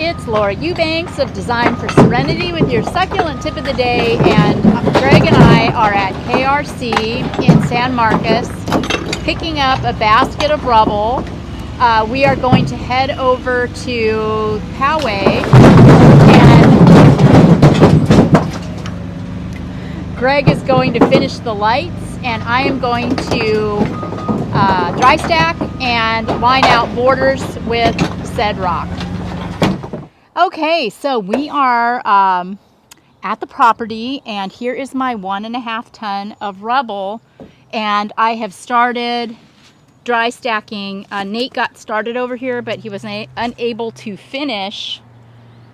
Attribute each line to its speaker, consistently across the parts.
Speaker 1: It's Laura Eubanks of Design for Serenity with your succulent tip of the day, and Greg and I are at KRC in San Marcos picking up a basket of rubble. We are going to head over to Poway, and Greg is going to finish the lights, and I am going to dry stack and line out borders with said rock. Okay, so we are at the property, and here is my 1.5 ton of rubble, and I have started dry stacking. Nate got started over here, but he was unable to finish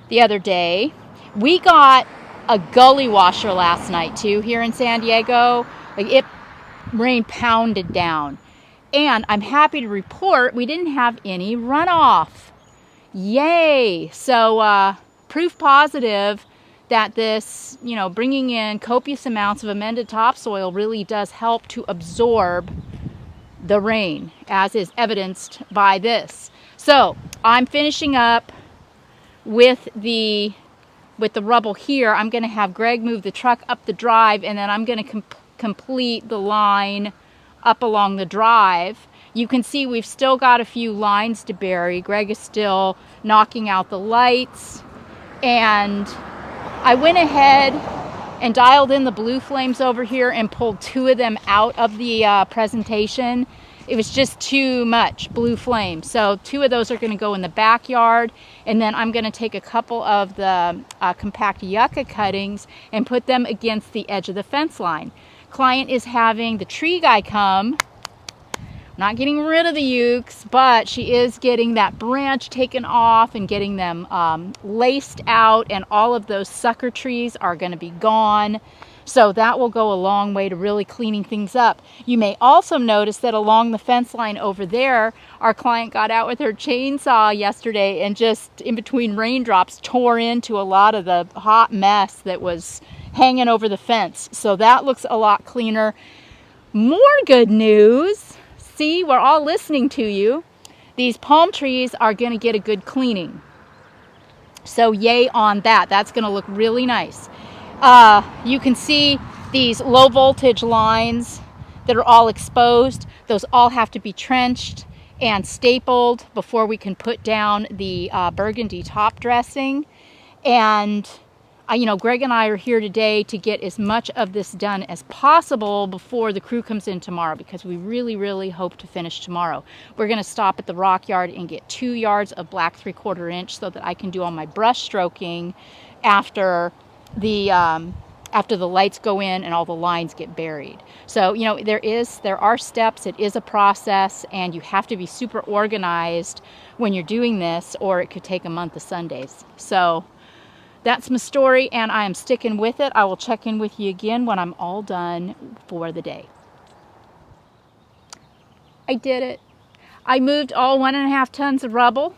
Speaker 1: the other day. We got a gully washer last night too here in San Diego. Like, rain pounded down, and I'm happy to report we didn't have any runoff. Yay! So proof positive that this, bringing in copious amounts of amended topsoil really does help to absorb the rain, as is evidenced by this. So I'm finishing up with the rubble here. I'm going to have Greg move the truck up the drive, and then I'm going to complete the line up along the drive. You can see we've still got a few lines to bury. Greg is still knocking out the lights, and I went ahead and dialed in the blue flames over here and pulled 2 of them out of the presentation. It was just too much blue flame, so 2 of those are going to go in the backyard, and then I'm going to take a couple of the compact yucca cuttings and put them against the edge of the fence line. Client is having the tree guy come. Not getting rid of the ukes, but she is getting that branch taken off and getting them laced out, and all of those sucker trees are going to be gone. So that will go a long way to really cleaning things up. You may also notice that along the fence line over there, our client got out with her chainsaw yesterday and just in between raindrops tore into a lot of the hot mess that was hanging over the fence. So that looks a lot cleaner. More good news. See, we're all listening to you. These palm trees are going to get a good cleaning. So yay on that. That's going to look really nice. You can see these low voltage lines that are all exposed. Those all have to be trenched and stapled before we can put down the burgundy top dressing. And Greg and I are here today to get as much of this done as possible before the crew comes in tomorrow, because we really, really hope to finish tomorrow. We're going to stop at the rock yard and get 2 yards of black 3/4 inch so that I can do all my brush stroking after the lights go in and all the lines get buried. So, there are steps. It is a process, and you have to be super organized when you're doing this, or it could take a month of Sundays. So that's my story, and I am sticking with it. I will check in with you again when I'm all done for the day. I did it. I moved all 1.5 tons of rubble.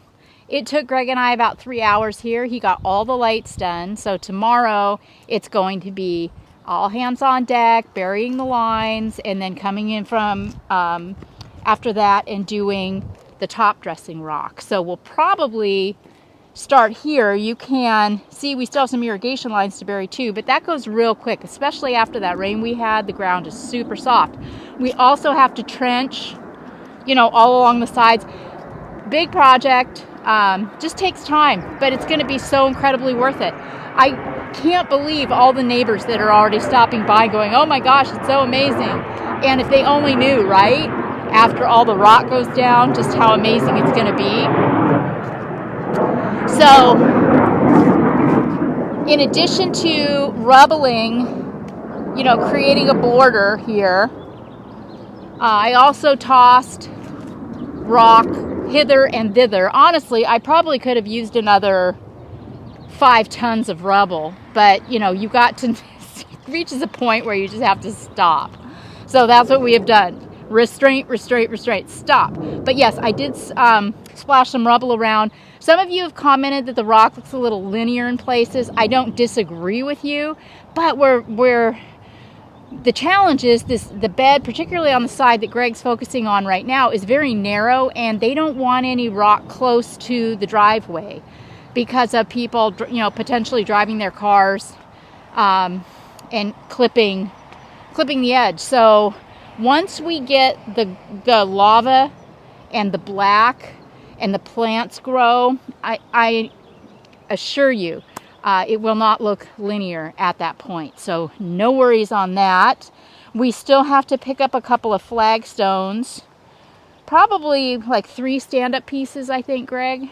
Speaker 1: It took Greg and I about 3 hours here. He got all the lights done. So tomorrow it's going to be all hands on deck, burying the lines, and then coming in from after that and doing the top dressing rock. So we'll probably start here. You can see we still have some irrigation lines to bury too, but that goes real quick, especially after that rain we had. The ground is super soft. We also have to trench, all along the sides. Big project, just takes time, but it's going to be so incredibly worth it. I can't believe all the neighbors that are already stopping by going, oh my gosh, it's so amazing. And if they only knew, right, after all the rock goes down, just how amazing it's going to be. So, in addition to rubbling, creating a border here, I also tossed rock hither and thither. Honestly, I probably could have used another 5 tons of rubble, but, you got to reaches a point where you just have to stop. So that's what we have done. Restraint, restraint, restraint, stop. But yes, I did splash some rubble around. Some of you have commented that the rock looks a little linear in places. I don't disagree with you, but the challenge is the bed, particularly on the side that Greg's focusing on right now, is very narrow, and they don't want any rock close to the driveway. because of people, you know, potentially driving their cars and clipping the edge. So once we get the lava and the black and the plants grow, I assure you it will not look linear at that point. So no worries on that. We still have to pick up a couple of flagstones, probably like 3 stand-up pieces, I think, Greg,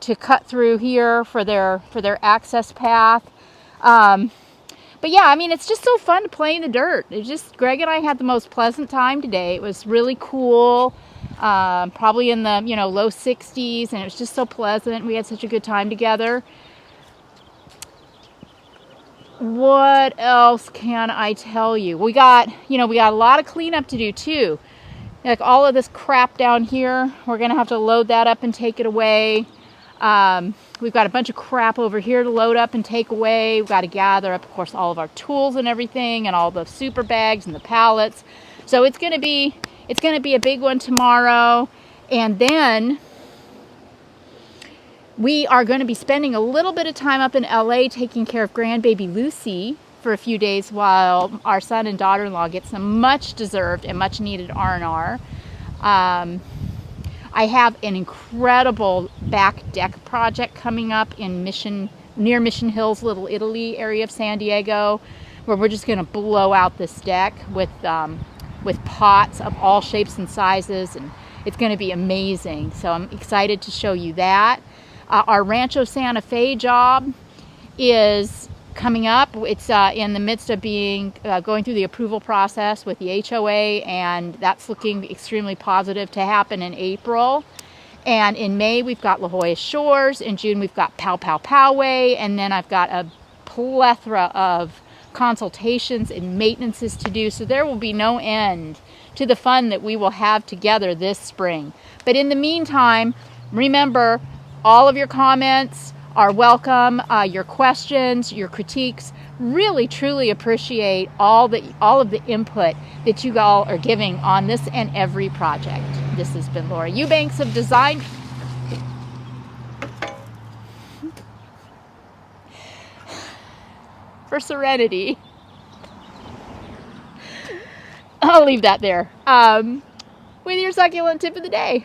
Speaker 1: to cut through here for their access path. But yeah, I mean, it's just so fun to play in the dirt. It's just, Greg and I had the most pleasant time today. It was really cool, probably in the, you know, low 60s, and it was just so pleasant. We had such a good time together. What else can I tell you? We got a lot of cleanup to do too. Like all of this crap down here, we're gonna have to load that up and take it away. We've got a bunch of crap over here to load up and take away. We've got to gather up, of course, all of our tools and everything, and all the super bags and the pallets. So it's gonna be a big one tomorrow, and then we are going to be spending a little bit of time up in LA taking care of grandbaby Lucy for a few days while our son and daughter-in-law get some much deserved and much needed R&R. I have an incredible back deck project coming up in near Mission Hills, Little Italy area of San Diego, where we're just going to blow out this deck with pots of all shapes and sizes, and it's going to be amazing. So I'm excited to show you that. Our Rancho Santa Fe job is coming up. It's in the midst of going through the approval process with the HOA, and that's looking extremely positive to happen in April. And in May, we've got La Jolla Shores. In June, we've got Poway. And then I've got a plethora of consultations and maintenances to do. So there will be no end to the fun that we will have together this spring. But in the meantime, remember, all of your comments are welcome. Your questions, your critiques. Really, truly appreciate all of the input that you all are giving on this and every project. This has been Laura Eubanks of Design for Serenity. I'll leave that there with your succulent tip of the day.